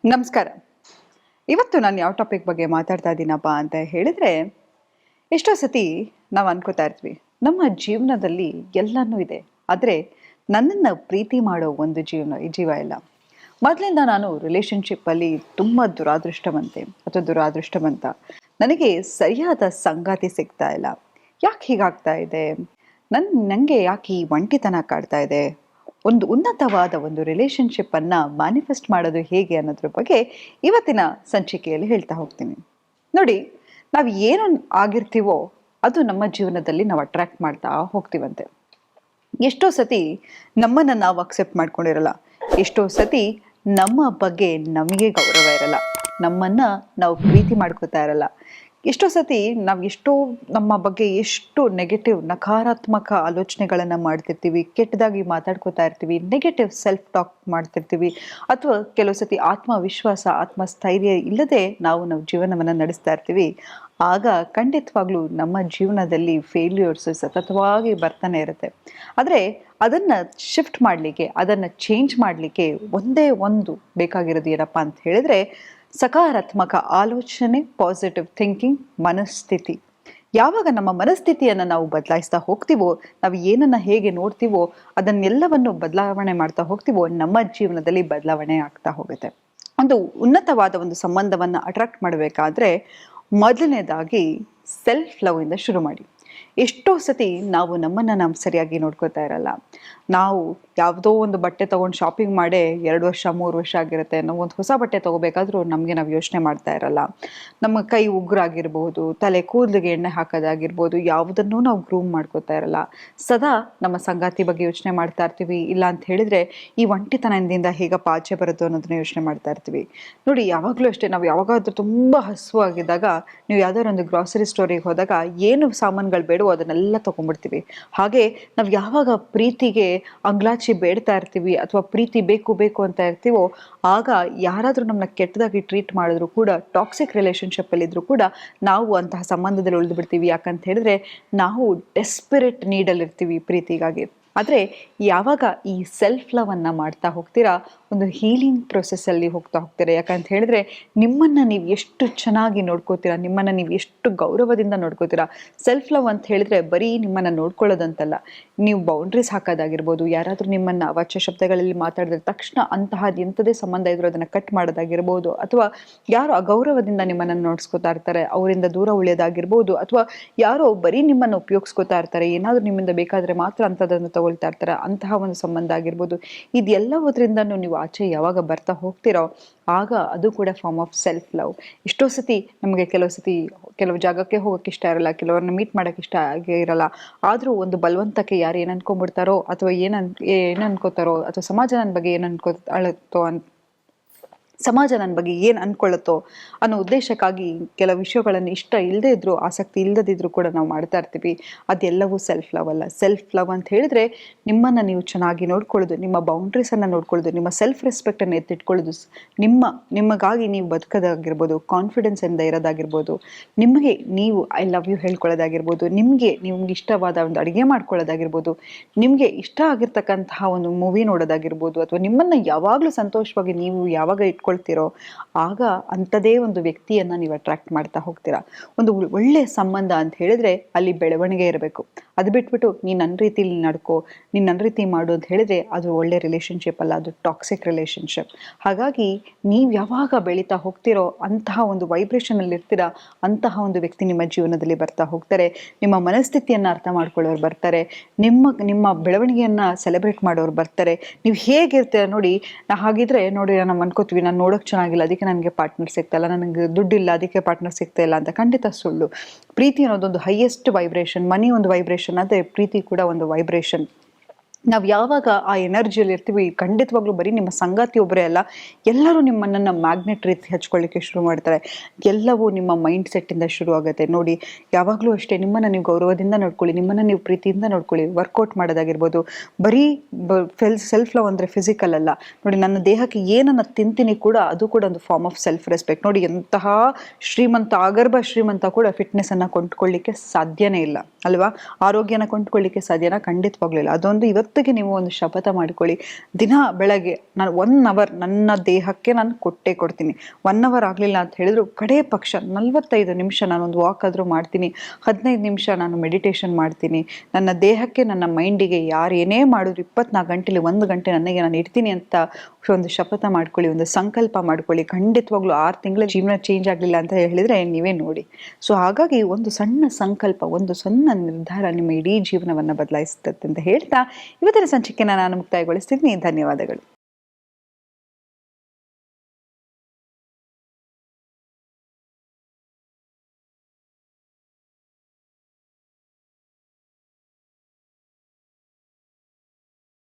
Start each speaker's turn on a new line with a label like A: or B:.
A: ನಮಸ್ಕಾರ. ಇವತ್ತು ನಾನು ಯಾವ ಟಾಪಿಕ್ ಬಗ್ಗೆ ಮಾತಾಡ್ತಾ ಇದ್ದೀನಪ್ಪ ಅಂತ ಹೇಳಿದ್ರೆ, ಎಷ್ಟೋ ಸತಿ ನಾವು ಅನ್ಕೋತಾ ಇರ್ತೀವಿ, ನಮ್ಮ ಜೀವನದಲ್ಲಿ ಎಲ್ಲನೂ ಇದೆ. ಆದರೆ ನನ್ನನ್ನು ಪ್ರೀತಿ ಮಾಡೋ ಒಂದು ಜೀವ ಇಲ್ಲ. ಮೊದಲಿಂದ ನಾನು ರಿಲೇಶನ್‌ಶಿಪ್ಪಲ್ಲಿ ತುಂಬ ದುರಾದೃಷ್ಟವಂತೆ ಅಥವಾ ದುರಾದೃಷ್ಟವಂತ. ನನಗೆ ಸರಿಯಾದ ಸಂಗಾತಿ ಸಿಗ್ತಾ ಇಲ್ಲ. ಯಾಕೆ ಹೀಗಾಗ್ತಾ ಇದೆ? ನನಗೆ ಯಾಕೆ ಈ ಒಂಟಿತನ ಕಾಡ್ತಾ ಇದೆ? ಒಂದು ಉನ್ನತವಾದ ಒಂದು ರಿಲೇಶನ್‌ಶಿಪ್ಪನ್ನು ಮ್ಯಾನಿಫೆಸ್ಟ್ ಮಾಡೋದು ಹೇಗೆ ಅನ್ನೋದ್ರ ಬಗ್ಗೆ ಇವತ್ತಿನ ಸಂಚಿಕೆಯಲ್ಲಿ ಹೇಳ್ತಾ ಹೋಗ್ತೀನಿ. ನೋಡಿ, ನಾವು ಏನು ಆಗಿರ್ತೀವೋ ಅದು ನಮ್ಮ ಜೀವನದಲ್ಲಿ ನಾವು ಅಟ್ರಾಕ್ಟ್ ಮಾಡ್ತಾ ಹೋಗ್ತೀವಂತೆ. ಎಷ್ಟೋ ಸತಿ ನಮ್ಮನ್ನು ನಾವು ಅಕ್ಸೆಪ್ಟ್ ಮಾಡ್ಕೊಂಡಿರಲ್ಲ. ಎಷ್ಟೋ ಸತಿ ನಮ್ಮ ಬಗ್ಗೆ ನಮಗೆ ಗೌರವ ಇರಲ್ಲ. ನಮ್ಮನ್ನು ನಾವು ಪ್ರೀತಿ ಮಾಡ್ಕೋತಾ ಇರಲ್ಲ. ಎಷ್ಟೋ ಸತಿ ನಾವು ನಮ್ಮ ಬಗ್ಗೆ ಎಷ್ಟು ನಕಾರಾತ್ಮಕ ಆಲೋಚನೆಗಳನ್ನು ಮಾಡ್ತಿರ್ತೀವಿ, ಕೆಟ್ಟದಾಗಿ ಮಾತಾಡ್ಕೋತಾ ಇರ್ತೀವಿ, ನೆಗೆಟಿವ್ ಸೆಲ್ಫ್ ಟಾಕ್ ಮಾಡ್ತಿರ್ತೀವಿ, ಅಥವಾ ಕೆಲವು ಸತಿ ಆತ್ಮವಿಶ್ವಾಸ ಆತ್ಮಸ್ಥೈರ್ಯ ಇಲ್ಲದೆ ನಾವು ಜೀವನವನ್ನು ನಡೆಸ್ತಾ ಇರ್ತೀವಿ. ಆಗ ಖಂಡಿತವಾಗ್ಲೂ ನಮ್ಮ ಜೀವನದಲ್ಲಿ ಫೇಲ್ಯೂರ್ಸ್ ಸತತವಾಗಿ ಬರ್ತಾನೆ ಇರುತ್ತೆ. ಆದರೆ ಅದನ್ನು ಶಿಫ್ಟ್ ಮಾಡಲಿಕ್ಕೆ, ಅದನ್ನು ಚೇಂಜ್ ಮಾಡಲಿಕ್ಕೆ ಒಂದೇ ಒಂದು ಬೇಕಾಗಿರೋದು ಏನಪ್ಪ ಅಂತ ಹೇಳಿದ್ರೆ, ಸಕಾರಾತ್ಮಕ ಆಲೋಚನೆ, ಪಾಸಿಟಿವ್ ಥಿಂಕಿಂಗ್, ಮನಸ್ಥಿತಿ. ಯಾವಾಗ ನಮ್ಮ ಮನಸ್ಥಿತಿಯನ್ನು ನಾವು ಬದಲಾಯಿಸ್ತಾ ಹೋಗ್ತೀವೋ, ನಾವು ಏನನ್ನು ಹೇಗೆ ನೋಡ್ತೀವೋ ಅದನ್ನೆಲ್ಲವನ್ನು ಬದಲಾವಣೆ ಮಾಡ್ತಾ ಹೋಗ್ತೀವೋ, ನಮ್ಮ ಜೀವನದಲ್ಲಿ ಬದಲಾವಣೆ ಆಗ್ತಾ ಹೋಗುತ್ತೆ. ಒಂದು ಉನ್ನತವಾದ ಒಂದು ಸಂಬಂಧವನ್ನು ಅಟ್ರಾಕ್ಟ್ ಮಾಡಬೇಕಾದ್ರೆ ಮೊದಲನೇದಾಗಿ ಸೆಲ್ಫ್ ಲವ್ ಇಂದ ಶುರು ಮಾಡಿ. ಎಷ್ಟೋ ಸತಿ ನಾವು ನಮ್ಮನ್ನು ಸರಿಯಾಗಿ ನೋಡ್ಕೋತಾ ಇರಲ್ಲ. ನಾವು ಯಾವುದೋ ಒಂದು ಬಟ್ಟೆ ತೊಗೊಂಡು ಶಾಪಿಂಗ್ ಮಾಡೇ 2 ವರ್ಷ 3 ವರ್ಷ ಆಗಿರುತ್ತೆ. ನಾವು ಒಂದು ಹೊಸ ಬಟ್ಟೆ ತೊಗೋಬೇಕಾದ್ರೂ ನಮಗೆ ನಾವು ಯೋಚನೆ ಮಾಡ್ತಾ ಇರಲ್ಲ. ನಮ್ಮ ಕೈ ಉಗುರಾಗಿರ್ಬೋದು, ತಲೆ ಕೂದಲಿಗೆ ಎಣ್ಣೆ ಹಾಕೋದಾಗಿರ್ಬೋದು, ಯಾವುದನ್ನೂ ನಾವು ಗ್ರೂಮ್ ಮಾಡ್ಕೋತಾ ಇರಲ್ಲ. ಸದಾ ನಮ್ಮ ಸಂಗಾತಿ ಬಗ್ಗೆ ಯೋಚನೆ ಮಾಡ್ತಾ ಇರ್ತೀವಿ. ಇಲ್ಲ ಅಂತ ಹೇಳಿದ್ರೆ ಈ ಒಂಟಿತನದಿಂದ ಹೇಗಪ್ಪ ಆಚೆ ಬರೋದು ಅನ್ನೋದನ್ನ ಯೋಚನೆ ಮಾಡ್ತಾ ಇರ್ತೀವಿ. ನೋಡಿ, ಯಾವಾಗಲೂ ಅಷ್ಟೇ, ನಾವು ಯಾವಾಗಾದ್ರೂ ತುಂಬ ಹಸುವಾಗಿದ್ದಾಗ ನೀವು ಯಾವ್ದಾದ್ರು ಒಂದು ಗ್ರಾಸರಿ ಸ್ಟೋರಿಗೆ ಹೋದಾಗ ಏನು ಸಾಮಾನುಗಳು ಬೇಡವೋ ಅದನ್ನೆಲ್ಲ ತೊಗೊಂಡ್ಬಿಡ್ತೀವಿ. ಹಾಗೆ ನಾವು ಯಾವಾಗ ಪ್ರೀತಿಗೆ ಅಂಗ್ಲಾಚಿ ಬೇಡ್ತಾ ಇರ್ತೀವಿ ಅಥವಾ ಪ್ರೀತಿ ಬೇಕು ಬೇಕು ಅಂತ ಇರ್ತೀವೋ, ಆಗ ಯಾರಾದರೂ ನಮ್ಮನ್ನ ಕೆಟ್ಟದಾಗಿ ಟ್ರೀಟ್ ಮಾಡಿದ್ರು ಕೂಡ, ಟಾಕ್ಸಿಕ್ ರಿಲೇಶನ್ಶಿಪ್ಪಲ್ಲಿ ಇದ್ರೂ ಕೂಡ ನಾವು ಅಂತಹ ಸಂಬಂಧದಲ್ಲಿ ಉಳಿದು ಬಿಡ್ತೀವಿ. ಯಾಕಂತ ಹೇಳಿದ್ರೆ ನಾವು ಡೆಸ್ಪಿರೇಟ್ ನೀಡಲ್ಲಿರ್ತೀವಿ ಪ್ರೀತಿಗಾಗಿ. ಆದರೆ ಯಾವಾಗ ಈ ಸೆಲ್ಫ್ ಲವನ್ನು ಮಾಡ್ತಾ ಹೋಗ್ತೀರಾ, ಒಂದು ಹೀಲಿಂಗ್ ಪ್ರೊಸೆಸ್ಸಲ್ಲಿ ಹೋಗ್ತೀರಾ. ಯಾಕಂತ ಹೇಳಿದ್ರೆ ನಿಮ್ಮನ್ನು ನೀವು ಎಷ್ಟು ಚೆನ್ನಾಗಿ ನೋಡ್ಕೋತೀರಾ, ನಿಮ್ಮನ್ನು ನೀವು ಎಷ್ಟು ಗೌರವದಿಂದ ನೋಡ್ಕೋತೀರಾ. ಸೆಲ್ಫ್ ಲವ್ ಅಂತ ಹೇಳಿದ್ರೆ ಬರೀ ನಿಮ್ಮನ್ನು ನೋಡ್ಕೊಳ್ಳೋದಂತಲ್ಲ, ನೀವು ಬೌಂಡ್ರೀಸ್ ಹಾಕೋದಾಗಿರ್ಬೋದು, ಯಾರಾದರೂ ನಿಮ್ಮನ್ನು ಅವಾಚ್ಯ ಶಬ್ದಗಳಲ್ಲಿ ಮಾತಾಡಿದ ತಕ್ಷಣ ಅಂತಹದ್ದು ಎಂಥದೇ ಸಂಬಂಧ ಇದ್ರೂ ಅದನ್ನು ಕಟ್ ಮಾಡೋದಾಗಿರ್ಬೋದು, ಅಥವಾ ಯಾರು ಅಗೌರವದಿಂದ ನಿಮ್ಮನ್ನು ನೋಡ್ಸ್ಕೊತಾ ಇರ್ತಾರೆ ಅವರಿಂದ ದೂರ ಉಳಿಯೋದಾಗಿರ್ಬೋದು, ಅಥವಾ ಯಾರೋ ಬರೀ ನಿಮ್ಮನ್ನು ಉಪಯೋಗಿಸ್ಕೋತಾ ಇರ್ತಾರೆ, ಏನಾದರೂ ನಿಮ್ಮಿಂದ ಬೇಕಾದರೆ ಮಾತ್ರ ಅಂಥದ್ದನ್ನು ತಗೊಳ್ತಾ ಇರ್ತಾರೆ, ಅಂತಹ ಒಂದು ಸಂಬಂಧ ಆಗಿರ್ಬೋದು. ಇದೆಲ್ಲವುದರಿಂದನೂ ನೀವು ಆಚೆ ಯಾವಾಗ ಬರ್ತಾ ಹೋಗ್ತಿರೋ ಆಗ ಅದು ಕೂಡ ಫಾರ್ಮ್ ಆಫ್ ಸೆಲ್ಫ್ ಲವ್. ಎಷ್ಟೋ ಸತಿ ನಮಗೆ ಕೆಲವು ಜಾಗಕ್ಕೆ ಹೋಗೋಕ್ಕೆ ಇಷ್ಟ ಇರಲ್ಲ, ಕೆಲವ್ರನ್ನ ಮೀಟ್ ಮಾಡೋಕ್ಕೆ ಇಷ್ಟ ಆಗೇ ಇರಲ್ಲ. ಆದರೂ ಒಂದು ಬಲವಂತಕ್ಕೆ ಯಾರು ಏನು ಅನ್ಕೊಂಡ್ಬಿಡ್ತಾರೋ ಅಥವಾ ಏನು ಅನ್ಕೋತಾರೋ, ಅಥವಾ ಸಮಾಜ ನನ್ನ ಬಗ್ಗೆ ಏನು ಸಮಾಜ ನನ್ನ ಬಗ್ಗೆ ಏನು ಅನ್ಕೊಳ್ಳುತ್ತೋ ಅನ್ನೋ ಉದ್ದೇಶಕ್ಕಾಗಿ ಕೆಲವು ವಿಷಯಗಳನ್ನು ಇಷ್ಟ ಇಲ್ಲದೇ ಇದ್ರೂ, ಆಸಕ್ತಿ ಇಲ್ಲದಿದ್ರೂ ಕೂಡ ನಾವು ಮಾಡ್ತಾ ಇರ್ತೀವಿ. ಅದೆಲ್ಲವೂ ಸೆಲ್ಫ್ ಲವ್ ಅಲ್ಲ. ಸೆಲ್ಫ್ ಲವ್ ಅಂತ ಹೇಳಿದ್ರೆ ನಿಮ್ಮನ್ನು ನೀವು ಚೆನ್ನಾಗಿ ನೋಡ್ಕೊಳ್ಳೋದು, ನಿಮ್ಮ ಬೌಂಡ್ರೀಸನ್ನು ನೋಡ್ಕೊಳ್ಳೋದು, ನಿಮ್ಮ ಸೆಲ್ಫ್ ರೆಸ್ಪೆಕ್ಟನ್ನು ಎತ್ತಿಟ್ಕೊಳ್ಳೋದು, ನಿಮಗಾಗಿ ನೀವು ಬದುಕೋದಾಗಿರ್ಬೋದು, ಕಾನ್ಫಿಡೆನ್ಸಿಂದ ಇರೋದಾಗಿರ್ಬೋದು, ನಿಮಗೆ ನೀವು ಐ ಲವ್ ಯು ಹೇಳ್ಕೊಳ್ಳೋದಾಗಿರ್ಬೋದು, ನಿಮಗೆ ಇಷ್ಟವಾದ ಒಂದು ಅಡುಗೆ ಮಾಡ್ಕೊಳ್ಳೋದಾಗಿರ್ಬೋದು, ನಿಮಗೆ ಇಷ್ಟ ಆಗಿರ್ತಕ್ಕಂತಹ ಒಂದು ಮೂವಿ ನೋಡೋದಾಗಿರ್ಬೋದು, ಅಥವಾ ನಿಮ್ಮನ್ನು ಯಾವಾಗಲೂ ಸಂತೋಷವಾಗಿ ನೀವು ಯಾವಾಗ ಇಟ್ಕೊಳ್ತೀರೋ ಆಗ ಅಂಥದೇ ಒಂದು ವ್ಯಕ್ತಿಯನ್ನು ನೀವು ಅಟ್ರಾಕ್ಟ್ ಮಾಡ್ತಾ ಹೋಗ್ತೀರಾ. ಒಂದು ಒಳ್ಳೆಯ ಸಂಬಂಧ ಅಂತ ಹೇಳಿದ್ರೆ ಅಲ್ಲಿ ಬೆಳವಣಿಗೆ ಇರಬೇಕು. ಅದು ಬಿಟ್ಬಿಟ್ಟು ನೀನು ನನ್ನ ರೀತಿಲಿ ನಡ್ಕೋ, ನೀನು ನನ್ನ ರೀತಿ ಮಾಡು ಅಂತ ಹೇಳಿದ್ರೆ ಅದು ಒಳ್ಳೆ ರಿಲೇಶನ್ಶಿಪ್ ಅಲ್ಲ, ಅದು ಟಾಕ್ಸಿಕ್ ರಿಲೇಶನ್ಶಿಪ್. ಹಾಗಾಗಿ ನೀವು ಯಾವಾಗ ಬೆಳೀತಾ ಹೋಗ್ತಿರೋ ಅಂತಹ ಒಂದು ವೈಬ್ರೇಷನಲ್ಲಿ ಇರ್ತೀರಾ, ಅಂತಹ ಒಂದು ವ್ಯಕ್ತಿ ನಿಮ್ಮ ಜೀವನದಲ್ಲಿ ಬರ್ತಾ ಹೋಗ್ತಾರೆ. ನಿಮ್ಮ ಮನಸ್ಥಿತಿಯನ್ನು ಅರ್ಥ ಮಾಡ್ಕೊಳ್ಳೋರು ಬರ್ತಾರೆ, ನಿಮ್ಮ ಬೆಳವಣಿಗೆಯನ್ನು ಸೆಲೆಬ್ರೇಟ್ ಮಾಡೋರು ಬರ್ತಾರೆ. ನೀವು ಹೇಗಿರ್ತೀರ ನೋಡಿ, ಹಾಗಿದ್ರೆ ನೋಡಿ ನಾವು ಅನ್ಕೋತೀವಿ ನಾನು ನೋಡೋಕೆ ಚೆನ್ನಾಗಿಲ್ಲ ಅದಕ್ಕೆ ನನಗೆ ಪಾರ್ಟ್ನರ್ ಸಿಗ್ತಾ ಇಲ್ಲ, ನನಗೆ ದುಡ್ಡಿಲ್ಲ ಅದಕ್ಕೆ ಪಾರ್ಟ್ನರ್ ಸಿಗ್ತಾ ಇಲ್ಲ ಅಂತ. ಖಂಡಿತ ಸುಳ್ಳು. ಪ್ರೀತಿ ಅನ್ನೋದೊಂದು ಹೈಯೆಸ್ಟ್ ವೈಬ್ರೇಷನ್. ಮನಿ ಒಂದು ವೈಬ್ರೇಷನ್, ಆದರೆ ಪ್ರೀತಿ ಕೂಡ ಒಂದು ವೈಬ್ರೇಷನ್. ನಾವು ಯಾವಾಗ ಆ ಎನರ್ಜಿಯಲ್ಲಿ ಇರ್ತೀವಿ, ಖಂಡಿತವಾಗ್ಲೂ ಬರೀ ನಿಮ್ಮ ಸಂಗಾತಿ ಒಬ್ಬರೇ ಅಲ್ಲ, ಎಲ್ಲರೂ ನಿಮ್ಮನ್ನು ಮ್ಯಾಗ್ನೆಟ್ ರೀತಿ ಹಚ್ಕೊಳ್ಳಿಕ್ಕೆ ಶುರು ಮಾಡ್ತಾರೆ. ಎಲ್ಲವೂ ನಿಮ್ಮ ಮೈಂಡ್ ಸೆಟ್ಟಿಂದ ಶುರು ಆಗುತ್ತೆ. ನೋಡಿ, ಯಾವಾಗಲೂ ಅಷ್ಟೇ ನಿಮ್ಮನ್ನು ನೀವು ಗೌರವದಿಂದ ನೋಡ್ಕೊಳ್ಳಿ, ನಿಮ್ಮನ್ನು ನೀವು ಪ್ರೀತಿಯಿಂದ ನೋಡ್ಕೊಳ್ಳಿ. ವರ್ಕೌಟ್ ಮಾಡೋದಾಗಿರ್ಬೋದು, ಬರೀ ಸೆಲ್ಫ್ ಲವ್ ಅಂದರೆ ಫಿಸಿಕಲ್ ಅಲ್ಲ. ನೋಡಿ, ನನ್ನ ದೇಹಕ್ಕೆ ಏನನ್ನು ತಿಂತೀನಿ ಕೂಡ ಅದು ಕೂಡ ಒಂದು ಫಾರ್ಮ್ ಆಫ್ ಸೆಲ್ಫ್ ರೆಸ್ಪೆಕ್ಟ್. ನೋಡಿ, ಎಂತಹ ಆಗರ್ಭ ಶ್ರೀಮಂತ ಕೂಡ ಫಿಟ್ನೆಸ್ಸನ್ನು ಕೊಂಡ್ಕೊಳ್ಳಿಕ್ಕೆ ಸಾಧ್ಯನೇ ಇಲ್ಲ ಅಲ್ವಾ? ಆರೋಗ್ಯನ ಕೊಂಡ್ಕೊಳ್ಳಿಕ್ಕೆ ಸಾಧ್ಯನಾ? ಖಂಡಿತವಾಗ್ಲಿಲ್ಲ. ಅದೊಂದು ಇವತ್ತು ಇವತ್ತಿಗೆ ನೀವು ಒಂದು ಶಪಥ ಮಾಡ್ಕೊಳ್ಳಿ, ದಿನ ಬೆಳಗ್ಗೆ ನಾನು 1 ಅವರ್ ನನ್ನ ದೇಹಕ್ಕೆ ನಾನು ಕೊಟ್ಟೇ ಕೊಡ್ತೀನಿ. 1 ಅವರ್ ಆಗಲಿಲ್ಲ ಅಂತ ಹೇಳಿದ್ರು ಕಡೇ ಪಕ್ಷ 45 ನಿಮಿಷ ನಾನೊಂದು ವಾಕ್ ಆದರೂ ಮಾಡ್ತೀನಿ, 15 ನಿಮಿಷ ನಾನು ಮೆಡಿಟೇಷನ್ ಮಾಡ್ತೀನಿ. ನನ್ನ ದೇಹಕ್ಕೆ, ನನ್ನ ಮೈಂಡಿಗೆ ಯಾರು ಏನೇ ಮಾಡಿದ್ರು 24 ಗಂಟೆಲಿ 1 ಗಂಟೆ ನನಗೆ ನಾನು ಇಡ್ತೀನಿ ಅಂತ ಒಂದು ಶಪಥ ಮಾಡ್ಕೊಳ್ಳಿ, ಒಂದು ಸಂಕಲ್ಪ ಮಾಡ್ಕೊಳ್ಳಿ. ಖಂಡಿತವಾಗ್ಲೂ 6 ತಿಂಗಳ ಜೀವನ ಚೇಂಜ್ ಆಗಲಿಲ್ಲ ಅಂತ ಹೇಳಿದ್ರೆ ನೀವೇ ನೋಡಿ. ಸೊ ಹಾಗಾಗಿ ಒಂದು ಸಣ್ಣ ಸಂಕಲ್ಪ, ಒಂದು ಸಣ್ಣ ನಿರ್ಧಾರ ನಿಮ್ಮ ಇಡೀ ಜೀವನವನ್ನು ಬದಲಾಯಿಸುತ್ತೆ ಅಂತ ಹೇಳ್ತಾ ಇವತ್ತಿನ ಸಂಚಿಕೆಯನ್ನು ನಾನು ಮುಕ್ತಾಯಗೊಳಿಸ್ತೀನಿ. ಧನ್ಯವಾದಗಳು.